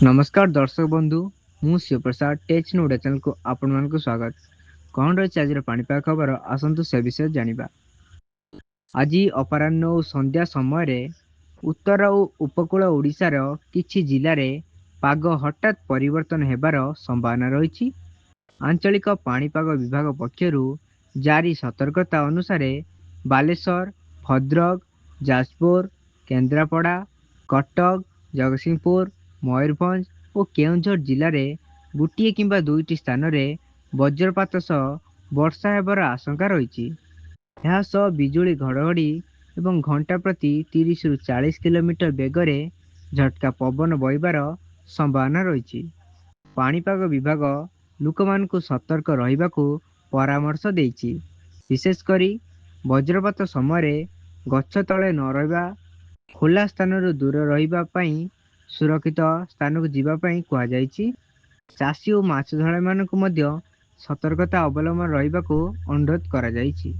नमस्कार दर्शक बंधु मु शिवप्रसाद टेच इन ओडिया चैनल को आपण मानक स्वागत। कौन रही आज पाणीपाग खबर आसतु से विषय जानिबा। आज अपराह्न और संध्या समय उत्तर और उपकूल ओडिशार किछि जिल्लार पाग हठात परिवर्तन हेबार संभावना रही। आंचलिक पाणीपाग विभाग पक्षरु जारी सतर्कता अनुसार बालेश्वर, भद्रक, जाजपुर, केन्द्रापड़ा, कटक, जगतसिंहपुर, मयूरभंज और केउंझर जिले में गोटे किंबा दुईटी स्थान रे वज्रपात सह वर्षा हेबार आशंका रही। ଏହା ସହ ବିଜୁଳି ଘଡ଼ଘଡ଼ି ଏବଂ ଘଣ୍ଟା ପ୍ରତି 30 ରୁ 40 କିଲୋମିଟର ବେଗରେ ଝଟକା ପବନ ବହିବାର ସମ୍ଭାବନା ରହିଛି। ପାଣିପାଗ ବିଭାଗ ଲୋକମାନଙ୍କୁ ସତର୍କ ରହିବାକୁ ପରାମର୍ଶ ଦେଇଛି। ବିଶେଷ କରି ବଜ୍ରପାତ ସମୟରେ ଗଛ ତଳେ ନ ରହିବା, ଖୋଲା ସ୍ଥାନରୁ ଦୂର ରହିବା ପାଇଁ ସୁରକ୍ଷିତ ସ୍ଥାନକୁ ଯିବା ପାଇଁ କୁହାଯାଇଛି। ଚାଷୀ ଓ ମାଛ ଧରାଳିମାନଙ୍କୁ ମଧ୍ୟ ସତର୍କତା ଅବଲମ୍ବନ ରହିବାକୁ ଅନୁରୋଧ କରାଯାଇଛି।